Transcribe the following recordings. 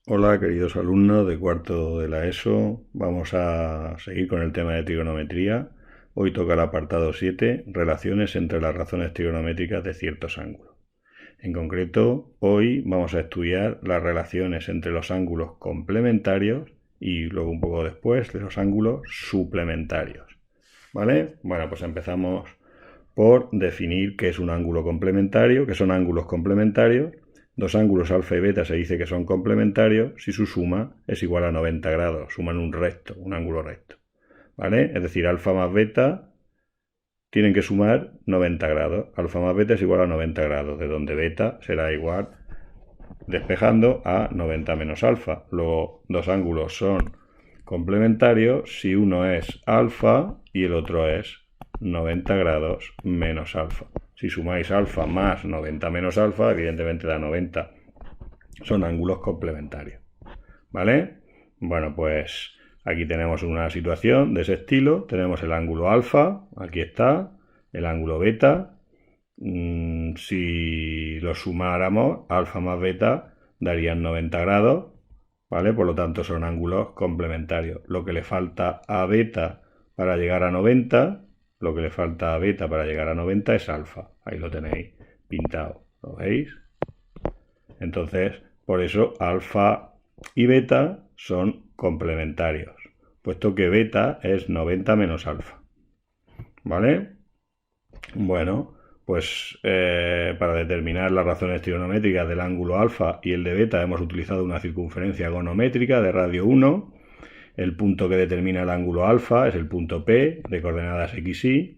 Hola, queridos alumnos de cuarto de la ESO. Vamos a seguir con el tema de trigonometría. Hoy toca el apartado 7, relaciones entre las razones trigonométricas de ciertos ángulos. En concreto, hoy vamos a estudiar las relaciones entre los ángulos complementarios y luego un poco después de los ángulos suplementarios. ¿Vale? Bueno, pues empezamos por definir qué es un ángulo complementario, qué son ángulos complementarios. Dos ángulos alfa y beta se dice que son complementarios si su suma es igual a 90 grados, suman un recto, un ángulo recto. ¿Vale? Es decir, alfa más beta tienen que sumar 90 grados. Alfa más beta es igual a 90 grados, de donde beta será igual, despejando, a 90 menos alfa. Luego, dos ángulos son complementarios si uno es alfa y el otro es 90 grados menos alfa. Si sumáis alfa más 90 menos alfa, evidentemente da 90. Son ángulos complementarios. ¿Vale? Bueno, pues aquí tenemos una situación de ese estilo. Tenemos el ángulo alfa, aquí está, el ángulo beta. Si lo sumáramos, alfa más beta darían 90 grados, ¿vale? Por lo tanto son ángulos complementarios. Lo que le falta a beta para llegar a 90, lo que le falta a beta para llegar a 90 es alfa. Ahí lo tenéis pintado, ¿lo veis? Entonces, por eso alfa y beta son complementarios, puesto que beta es 90 menos alfa. ¿Vale? Bueno, pues para determinar las razones trigonométricas del ángulo alfa y el de beta hemos utilizado una circunferencia gonométrica de radio 1. El punto que determina el ángulo alfa es el punto P de coordenadas x, y,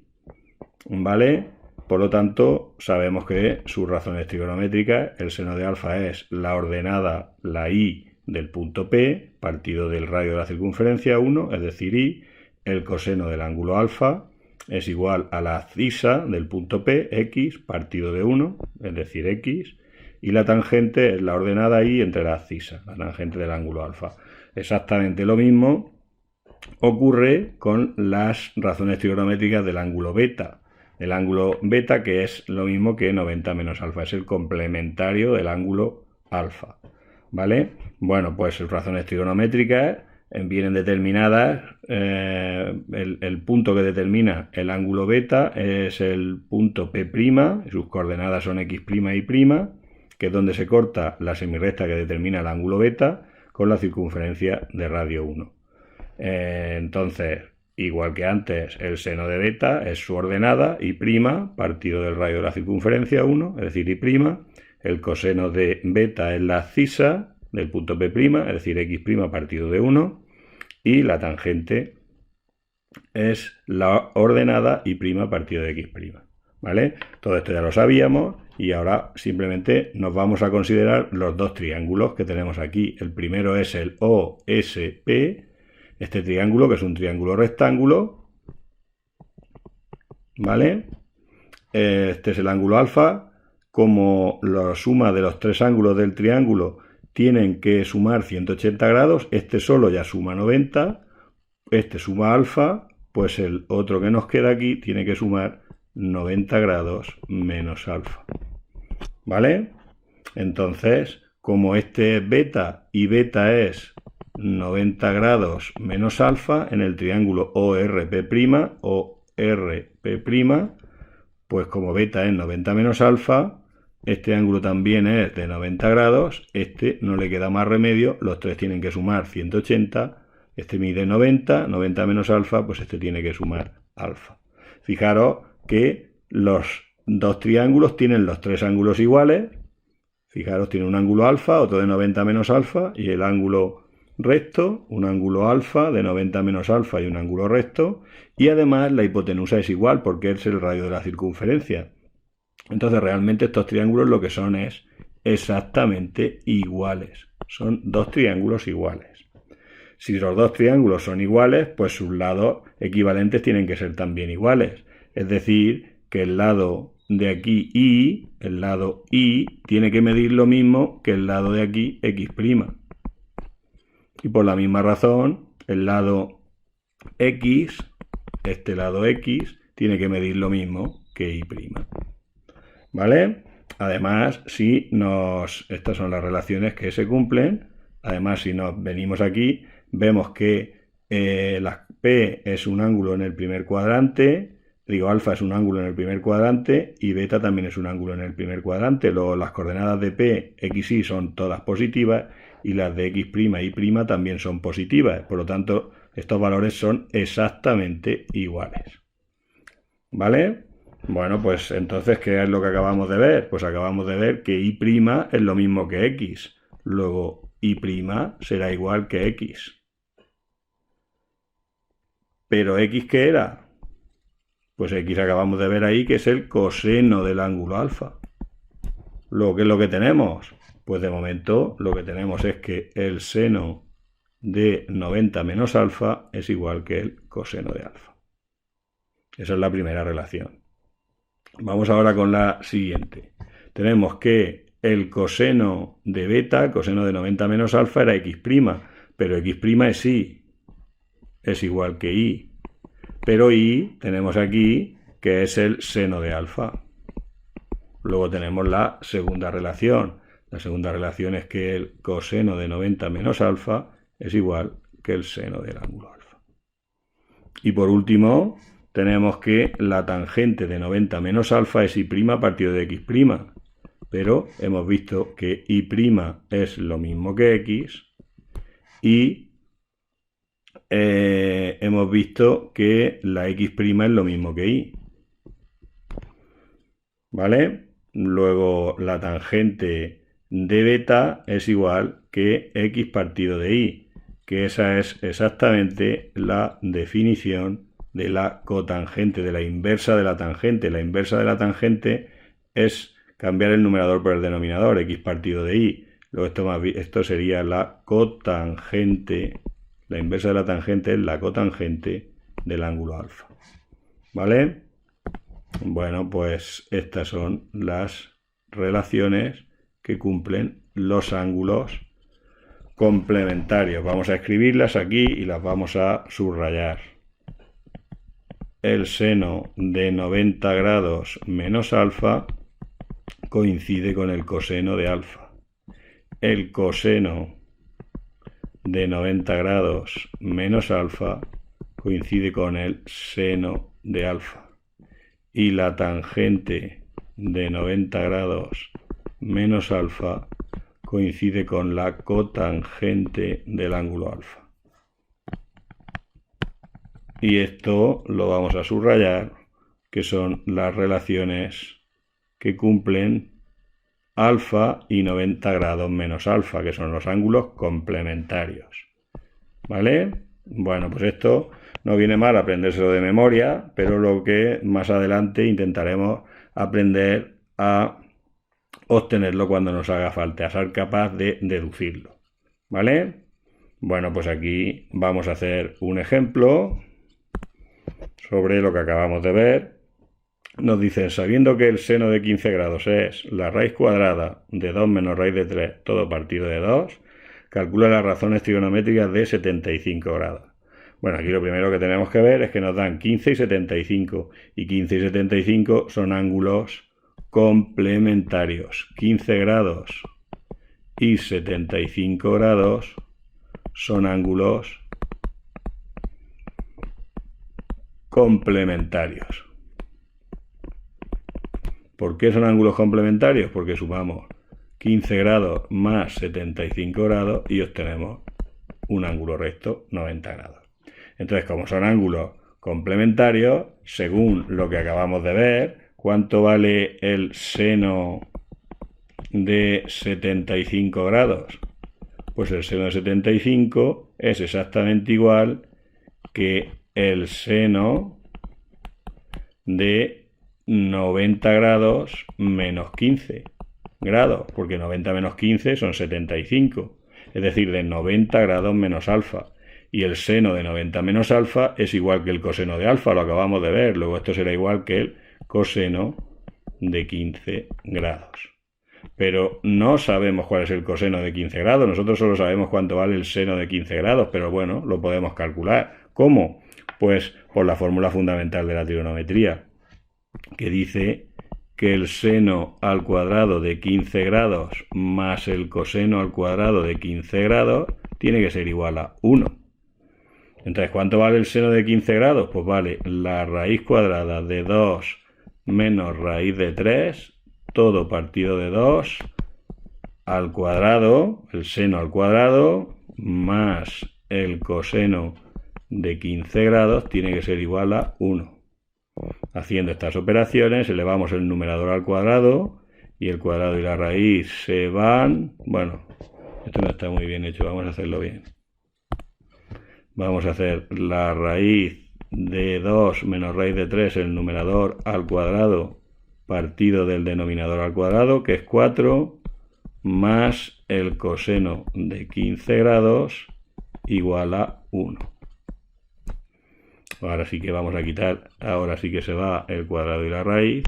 ¿vale? Por lo tanto, sabemos que sus razones trigonométricas, el seno de alfa es la ordenada, la y del punto P, partido del radio de la circunferencia 1, es decir, y. El coseno del ángulo alfa es igual a la abscisa del punto P, x, partido de 1, es decir, x, y la tangente es la ordenada y entre la abscisa, la tangente del ángulo alfa. Exactamente lo mismo ocurre con las razones trigonométricas del ángulo beta. El ángulo beta, que es lo mismo que 90 menos alfa, es el complementario del ángulo alfa. ¿Vale? Bueno, pues sus razones trigonométricas vienen determinadas. El punto que determina el ángulo beta es el punto P', y sus coordenadas son x' y', que es donde se corta la semirrecta que determina el ángulo beta con la circunferencia de radio 1. Entonces, igual que antes, el seno de beta es su ordenada, y' partido del radio de la circunferencia 1, es decir, y'. El coseno de beta es la abscisa del punto P', es decir, x' partido de 1, y la tangente es la ordenada y' partido de x'. ¿Vale? Todo esto ya lo sabíamos y ahora simplemente nos vamos a considerar los dos triángulos que tenemos aquí. El primero es el OSP, este triángulo, que es un triángulo rectángulo, ¿vale? Este es el ángulo alfa. Como la suma de los tres ángulos del triángulo tienen que sumar 180 grados, este solo ya suma 90, este suma alfa, pues el otro que nos queda aquí tiene que sumar 90 grados menos alfa. ¿Vale? Entonces, como este es beta y beta es 90 grados menos alfa, en el triángulo ORP', pues como beta es 90 menos alfa, este ángulo también es de 90 grados, este no le queda más remedio, los tres tienen que sumar 180, este mide 90, 90 menos alfa, pues este tiene que sumar alfa. Fijaros que los dos triángulos tienen los tres ángulos iguales. Fijaros, tiene un ángulo alfa, otro de 90 menos alfa, y el ángulo recto, un ángulo alfa de 90 menos alfa y un ángulo recto, y además la hipotenusa es igual porque es el radio de la circunferencia. Entonces realmente estos triángulos lo que son es exactamente iguales. Son dos triángulos iguales. Si los dos triángulos son iguales, pues sus lados equivalentes tienen que ser también iguales. Es decir, que el lado de aquí y, el lado y, tiene que medir lo mismo que el lado de aquí x'. Y por la misma razón, el lado x, este lado x, tiene que medir lo mismo que y'. ¿Vale? Además, si estas son las relaciones que se cumplen Además, si nos venimos aquí, vemos que la P es un ángulo en el primer cuadrante, digo, alfa es un ángulo en el primer cuadrante y beta también es un ángulo en el primer cuadrante. Luego las coordenadas de P, X, Y son todas positivas y las de X', Y' también son positivas. Por lo tanto, estos valores son exactamente iguales. ¿Vale? Bueno, pues entonces, ¿qué es lo que acabamos de ver? Pues acabamos de ver que Y' es lo mismo que X. Luego, Y' será igual que X. ¿Pero X qué era? Pues X acabamos de ver ahí que es el coseno del ángulo alfa. Luego, ¿qué es lo que tenemos? Pues de momento lo que tenemos es que el seno de 90 menos alfa es igual que el coseno de alfa. Esa es la primera relación. Vamos ahora con la siguiente. Tenemos que el coseno de beta, el coseno de 90 menos alfa, era X', pero X' es Y, es igual que Y. Pero Y tenemos aquí que es el seno de alfa. Luego tenemos la segunda relación. La segunda relación es que el coseno de 90 menos alfa es igual que el seno del ángulo alfa. Y por último, tenemos que la tangente de 90 menos alfa es Y' partido de X'. Pero hemos visto que Y' es lo mismo que X y hemos visto que la X' es lo mismo que Y. ¿Vale? Luego la tangente de beta es igual que X partido de Y, que esa es exactamente la definición de la cotangente, de la inversa de la tangente. La inversa de la tangente es cambiar el numerador por el denominador, X partido de Y. Luego esto sería la cotangente. La inversa de la tangente es la cotangente del ángulo alfa. ¿Vale? Bueno, pues estas son las relaciones que cumplen los ángulos complementarios. Vamos a escribirlas aquí y las vamos a subrayar. El seno de 90 grados menos alfa coincide con el coseno de alfa. El coseno de 90 grados menos alfa coincide con el seno de alfa. Y la tangente de 90 grados menos alfa coincide con la cotangente del ángulo alfa. Y esto lo vamos a subrayar, que son las relaciones que cumplen alfa y 90 grados menos alfa, que son los ángulos complementarios. ¿Vale? Bueno, pues esto no viene mal aprendérselo de memoria, pero lo que más adelante intentaremos aprender a obtenerlo cuando nos haga falta, a ser capaz de deducirlo. ¿Vale? Bueno, pues aquí vamos a hacer un ejemplo sobre lo que acabamos de ver. Nos dicen, sabiendo que el seno de 15 grados es la raíz cuadrada de 2 menos raíz de 3, todo partido de 2, calcula las razones trigonométricas de 75 grados. Bueno, aquí lo primero que tenemos que ver es que nos dan 15 y 75, y 15 y 75 son ángulos complementarios. 15 grados y 75 grados son ángulos complementarios. ¿Por qué son ángulos complementarios? Porque sumamos 15 grados más 75 grados y obtenemos un ángulo recto 90 grados. Entonces, como son ángulos complementarios, según lo que acabamos de ver, ¿cuánto vale el seno de 75 grados? Pues el seno de 75 es exactamente igual que el seno de 90 grados menos 15 grados, porque 90 menos 15 son 75, es decir, de 90 grados menos alfa. Y el seno de 90 menos alfa es igual que el coseno de alfa, lo acabamos de ver. Luego esto será igual que el coseno de 15 grados. Pero no sabemos cuál es el coseno de 15 grados. Nosotros solo sabemos cuánto vale el seno de 15 grados, pero bueno, lo podemos calcular. ¿Cómo? Pues por la fórmula fundamental de la trigonometría, que dice que el seno al cuadrado de 15 grados más el coseno al cuadrado de 15 grados tiene que ser igual a 1. Entonces, ¿cuánto vale el seno de 15 grados? Pues vale la raíz cuadrada de 2 menos raíz de 3, todo partido de 2, al cuadrado, el seno al cuadrado, más el coseno de 15 grados tiene que ser igual a 1. Haciendo estas operaciones, elevamos el numerador al cuadrado y el cuadrado y la raíz se van. Bueno, esto no está muy bien hecho, vamos a hacerlo bien. Vamos a hacer la raíz de 2 menos raíz de 3, el numerador al cuadrado, partido del denominador al cuadrado, que es 4, más el coseno de 15 grados igual a 1. Ahora sí que vamos a quitar, ahora sí que se va el cuadrado y la raíz.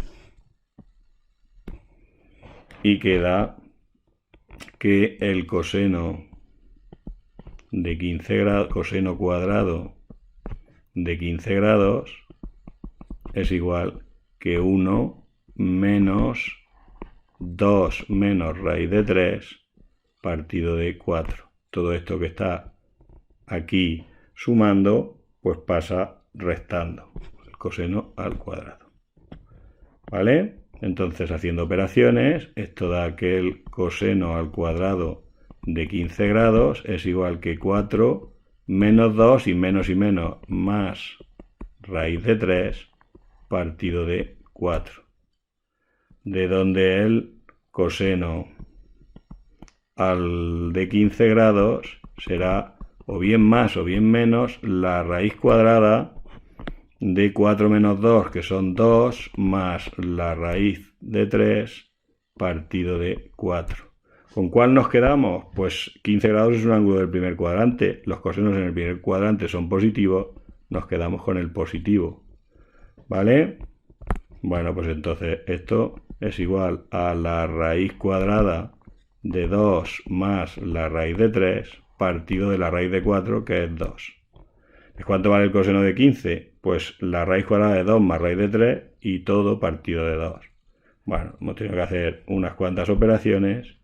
Y queda que el coseno de 15 grados, coseno cuadrado de 15 grados es igual que 1 menos 2 menos raíz de 3 partido de 4. Todo esto que está aquí sumando, pues pasa restando el coseno al cuadrado. ¿Vale? Entonces, haciendo operaciones, esto da que el coseno al cuadrado de 15 grados es igual que 4 menos 2 y menos más raíz de 3 partido de 4. De donde el coseno al de 15 grados será o bien más o bien menos la raíz cuadrada de 4 menos 2, que son 2, más la raíz de 3 partido de 4. ¿Con cuál nos quedamos? Pues 15 grados es un ángulo del primer cuadrante. Los cosenos en el primer cuadrante son positivos. Nos quedamos con el positivo. ¿Vale? Bueno, pues entonces esto es igual a la raíz cuadrada de 2 más la raíz de 3 partido de la raíz de 4, que es 2. ¿Cuánto vale el coseno de 15? Pues la raíz cuadrada de 2 más raíz de 3 y todo partido de 2. Bueno, hemos tenido que hacer unas cuantas operaciones,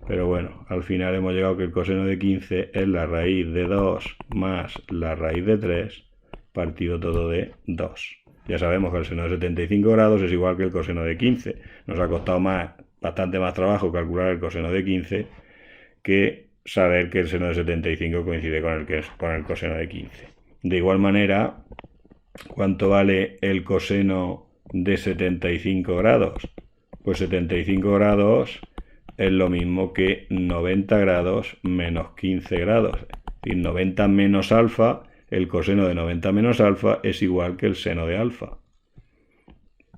pero bueno, al final hemos llegado que el coseno de 15 es la raíz de 2 más la raíz de 3 partido todo de 2. Ya sabemos que el seno de 75 grados es igual que el coseno de 15. Nos ha costado bastante más trabajo calcular el coseno de 15 que saber que el seno de 75 coincide con el coseno de 15. De igual manera, ¿cuánto vale el coseno de 75 grados? Pues 75 grados es lo mismo que 90 grados menos 15 grados. Es decir, 90 menos alfa, el coseno de 90 menos alfa es igual que el seno de alfa.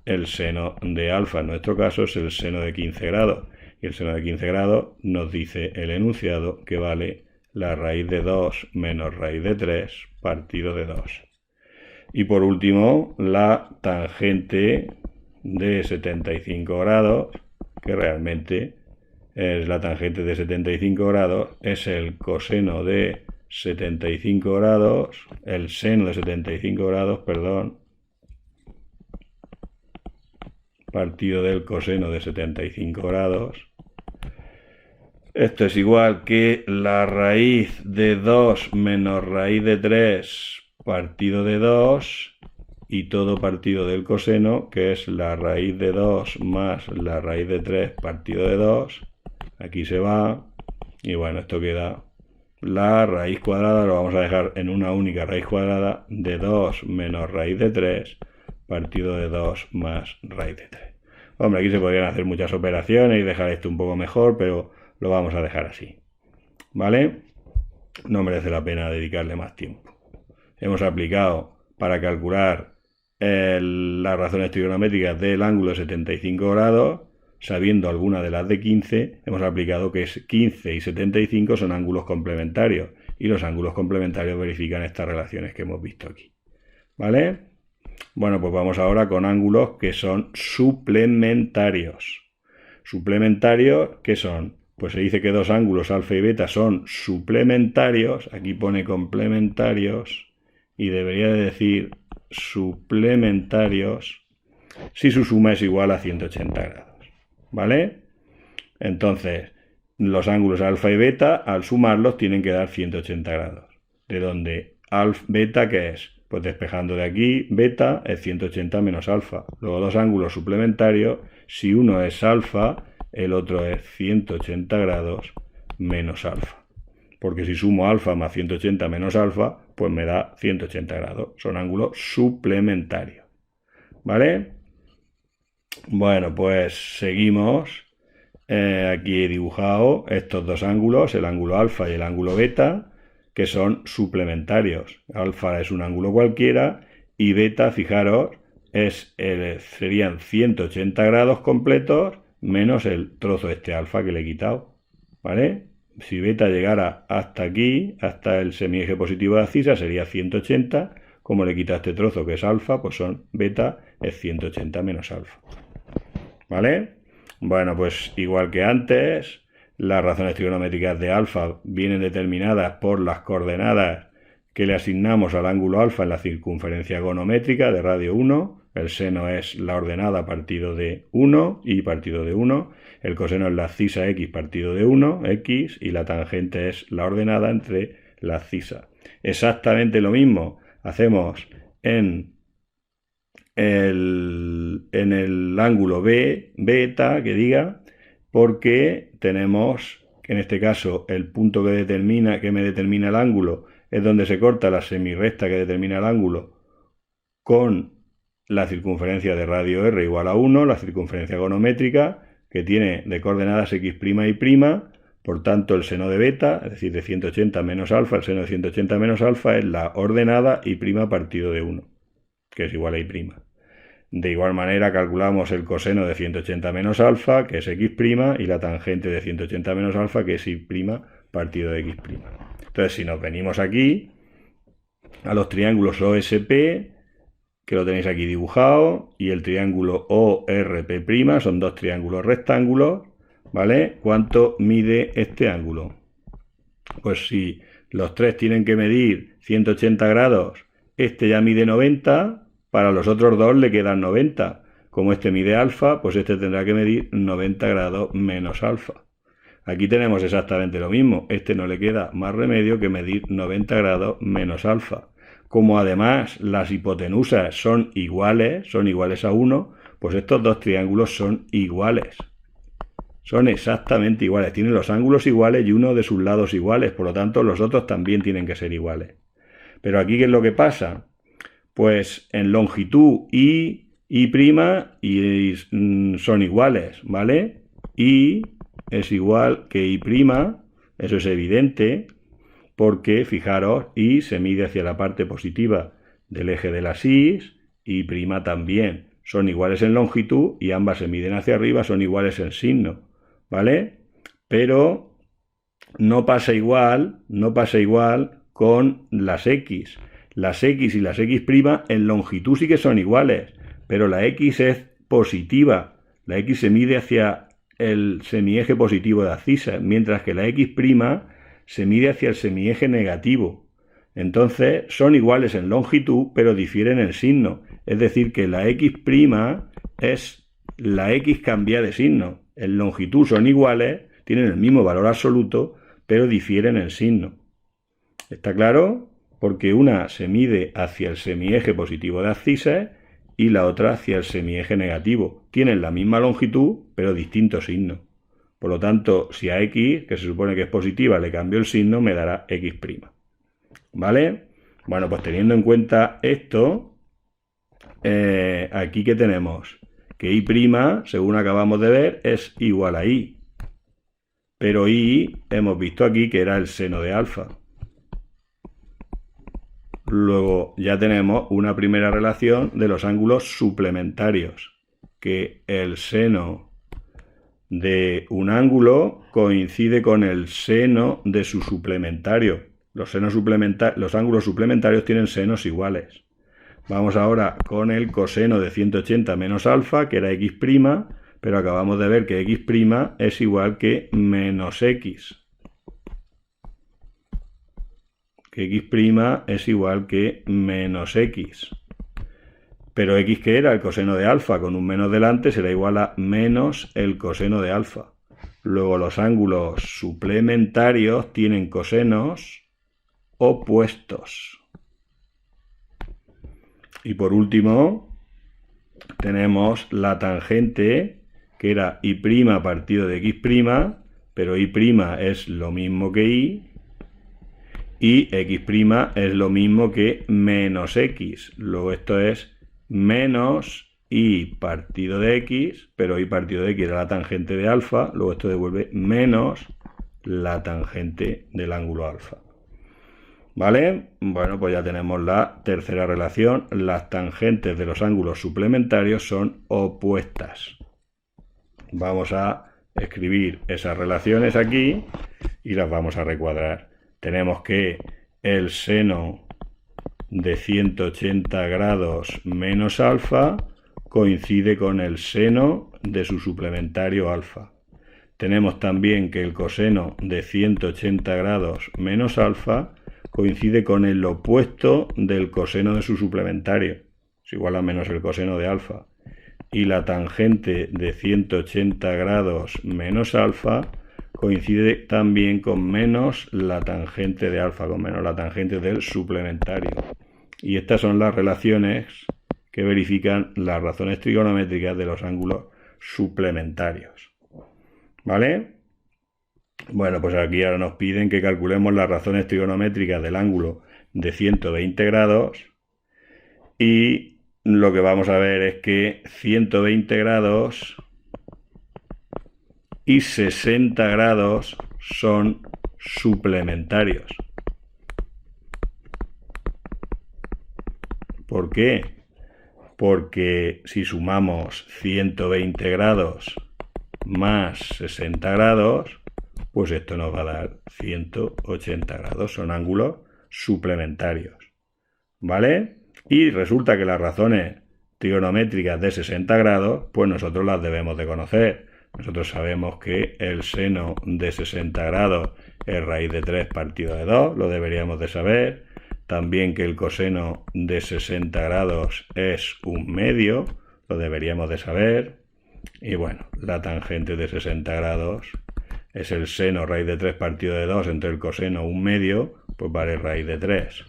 El seno de alfa en nuestro caso es el seno de 15 grados. Y el seno de 15 grados nos dice el enunciado que vale la raíz de 2 menos raíz de 3 partido de 2. Y por último, la tangente de 75 grados, que realmente es la tangente de 75 grados, es el coseno de 75 grados, el seno de 75 grados, perdón, partido del coseno de 75 grados. Esto es igual que la raíz de 2 menos raíz de 3 partido de 2 y todo partido del coseno, que es la raíz de 2 más la raíz de 3 partido de 2. Aquí se va y bueno, esto queda la raíz cuadrada, lo vamos a dejar en una única raíz cuadrada de 2 menos raíz de 3 partido de 2 más raíz de 3. Hombre, aquí se podrían hacer muchas operaciones y dejar esto un poco mejor, pero lo vamos a dejar así. ¿Vale? No merece la pena dedicarle más tiempo. Hemos aplicado para calcular las razones trigonométricas del ángulo de 75 grados, sabiendo alguna de las de 15, hemos aplicado que 15 y 75 son ángulos complementarios y los ángulos complementarios verifican estas relaciones que hemos visto aquí. ¿Vale? Bueno, pues vamos ahora con ángulos que son suplementarios. ¿Suplementarios qué son? Pues se dice que dos ángulos alfa y beta son suplementarios, aquí pone complementarios y debería de decir suplementarios si su suma es igual a 180 grados, ¿vale? Entonces, los ángulos alfa y beta, al sumarlos, tienen que dar 180 grados. De donde beta, ¿qué es? Pues despejando de aquí, beta es 180 menos alfa. Luego dos ángulos suplementarios, si uno es alfa, el otro es 180 grados menos alfa. Porque si sumo alfa más 180 menos alfa, pues me da 180 grados. Son ángulos suplementarios. ¿Vale? Bueno, pues seguimos. Aquí he dibujado estos dos ángulos, el ángulo alfa y el ángulo beta, que son suplementarios. Alfa es un ángulo cualquiera y beta, fijaros, serían 180 grados completos menos el trozo este alfa que le he quitado. ¿Vale? Si beta llegara hasta aquí, hasta el semieje positivo de abscisa, sería 180. Como le quita este trozo que es alfa, pues beta es 180 menos alfa. ¿Vale? Bueno, pues igual que antes, las razones trigonométricas de alfa vienen determinadas por las coordenadas que le asignamos al ángulo alfa en la circunferencia gonométrica de radio 1. El seno es la ordenada partido de 1, y partido de 1. El coseno es la abscisa x partido de 1, x, y la tangente es la ordenada entre la abscisa. Exactamente lo mismo hacemos en el ángulo beta, que diga, porque tenemos, en este caso, el punto que me determina el ángulo es donde se corta la semirrecta que determina el ángulo con la circunferencia de radio r igual a 1, la circunferencia gonométrica, que tiene de coordenadas x' y', por tanto el seno de beta, es decir, de 180 menos alfa, el seno de 180 menos alfa es la ordenada y' partido de 1, que es igual a y'. De igual manera calculamos el coseno de 180 menos alfa, que es x', y la tangente de 180 menos alfa, que es y' partido de x'. Entonces, si nos venimos aquí a los triángulos OSP, que lo tenéis aquí dibujado, y el triángulo ORP', son dos triángulos rectángulos, ¿vale? ¿Cuánto mide este ángulo? Pues si los tres tienen que medir 180 grados, este ya mide 90, para los otros dos le quedan 90. Como este mide alfa, pues este tendrá que medir 90 grados menos alfa. Aquí tenemos exactamente lo mismo. Este no le queda más remedio que medir 90 grados menos alfa. Como además las hipotenusas son iguales a 1, pues estos dos triángulos son iguales. Son exactamente iguales. Tienen los ángulos iguales y uno de sus lados iguales. Por lo tanto, los otros también tienen que ser iguales. Pero aquí, ¿qué es lo que pasa? Pues en longitud y son iguales, ¿vale? Y es igual que y', eso es evidente, porque fijaros, y se mide hacia la parte positiva del eje de las y también. Son iguales en longitud y ambas se miden hacia arriba, son iguales en signo, ¿vale? Pero no pasa igual con las x. Las x y las x' en longitud sí que son iguales, pero la x es positiva. La x se mide hacia el semieje positivo de abscisa, mientras que la x' se mide hacia el semieje negativo. Entonces son iguales en longitud, pero difieren en signo. Es decir, que la x' es la x cambiada de signo. En longitud son iguales, tienen el mismo valor absoluto, pero difieren en signo. ¿Está claro? Porque una se mide hacia el semieje positivo de abscisa y la otra hacia el semieje negativo. Tienen la misma longitud, pero distinto signo. Por lo tanto, si a x, que se supone que es positiva, le cambio el signo, me dará x'. ¿Vale? Bueno, pues teniendo en cuenta esto, aquí que tenemos que y', según acabamos de ver, es igual a y. Pero y hemos visto aquí que era el seno de alfa. Luego ya tenemos una primera relación de los ángulos suplementarios, que el seno de un ángulo coincide con el seno de su suplementario. Los ángulos suplementarios tienen senos iguales. Vamos ahora con el coseno de 180 menos alfa, que era x', pero acabamos de ver que x' es igual que menos x. Que x' es igual que menos x. Pero x, que era el coseno de alfa con un menos delante, será igual a menos el coseno de alfa. Luego los ángulos suplementarios tienen cosenos opuestos. Y por último, tenemos la tangente, que era y' partido de x', pero y' es lo mismo que y x' es lo mismo que menos x. Luego esto es menos y partido de x, pero y partido de x era la tangente de alfa, luego esto devuelve menos la tangente del ángulo alfa. ¿Vale? Bueno, pues ya tenemos la tercera relación. Las tangentes de los ángulos suplementarios son opuestas. Vamos a escribir esas relaciones aquí y las vamos a recuadrar. Tenemos que el seno de 180 grados menos alfa coincide con el seno de su suplementario alfa. Tenemos también que el coseno de 180 grados menos alfa coincide con el opuesto del coseno de su suplementario. Es igual a menos el coseno de alfa. Y la tangente de 180 grados menos alfa coincide también con menos la tangente de alfa, con menos la tangente del suplementario. Y estas son las relaciones que verifican las razones trigonométricas de los ángulos suplementarios. ¿Vale? Bueno, pues aquí ahora nos piden que calculemos las razones trigonométricas del ángulo de 120 grados y lo que vamos a ver es que 120 grados y 60 grados son suplementarios. ¿Por qué? Porque si sumamos 120 grados más 60 grados, pues esto nos va a dar 180 grados. Son ángulos suplementarios. ¿Vale? Y resulta que las razones trigonométricas de 60 grados, pues nosotros las debemos de conocer. Nosotros sabemos que el seno de 60 grados es raíz de 3 partido de 2, lo deberíamos de saber. También que el coseno de 60 grados es un medio, lo deberíamos de saber. Y bueno, la tangente de 60 grados es el seno raíz de 3 partido de 2 entre el coseno un medio, pues vale raíz de 3.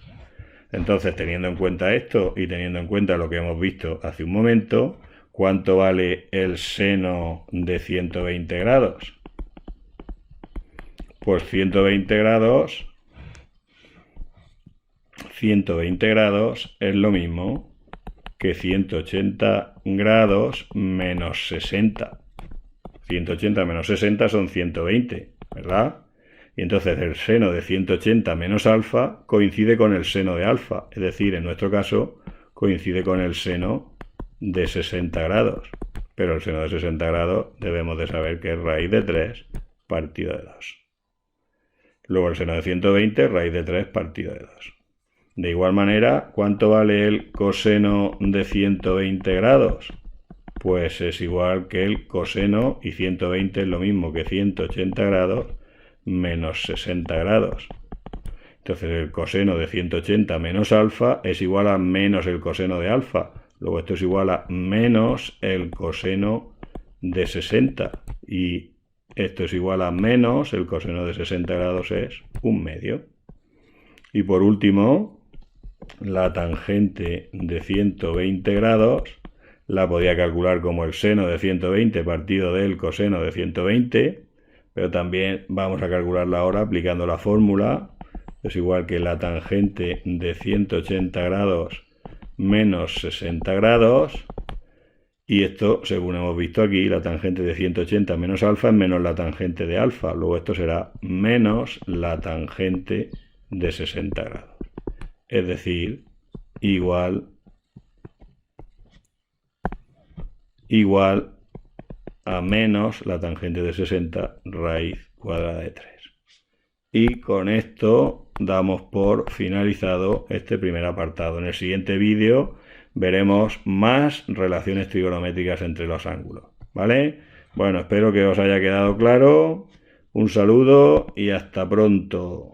Entonces, teniendo en cuenta esto y teniendo en cuenta lo que hemos visto hace un momento, ¿cuánto vale el seno de 120 grados? Pues 120 grados es lo mismo que 180 grados menos 60. 180 menos 60 son 120, ¿verdad? Y entonces el seno de 180 menos alfa coincide con el seno de alfa, es decir, en nuestro caso coincide con el seno de 60 grados. Pero el seno de 60 grados debemos de saber que es raíz de 3 partido de 2. Luego el seno de 120 es raíz de 3 partido de 2. De igual manera, ¿cuánto vale el coseno de 120 grados? Pues es igual que el coseno, y 120 es lo mismo que 180 grados menos 60 grados. Entonces el coseno de 180 menos alfa es igual a menos el coseno de alfa. Luego esto es igual a menos el coseno de 60. Y esto es igual a menos el coseno de 60 grados es un medio. Y por último, la tangente de 120 grados la podía calcular como el seno de 120 partido del coseno de 120, pero también vamos a calcularla ahora aplicando la fórmula. Es igual que la tangente de 180 grados menos 60 grados, y esto, según hemos visto aquí, la tangente de 180 menos alfa es menos la tangente de alfa. Luego esto será menos la tangente de 60 grados. Es decir, igual a menos la tangente de 60 raíz cuadrada de 3. Y con esto damos por finalizado este primer apartado. En el siguiente vídeo veremos más relaciones trigonométricas entre los ángulos. ¿Vale? Bueno, espero que os haya quedado claro. Un saludo y hasta pronto.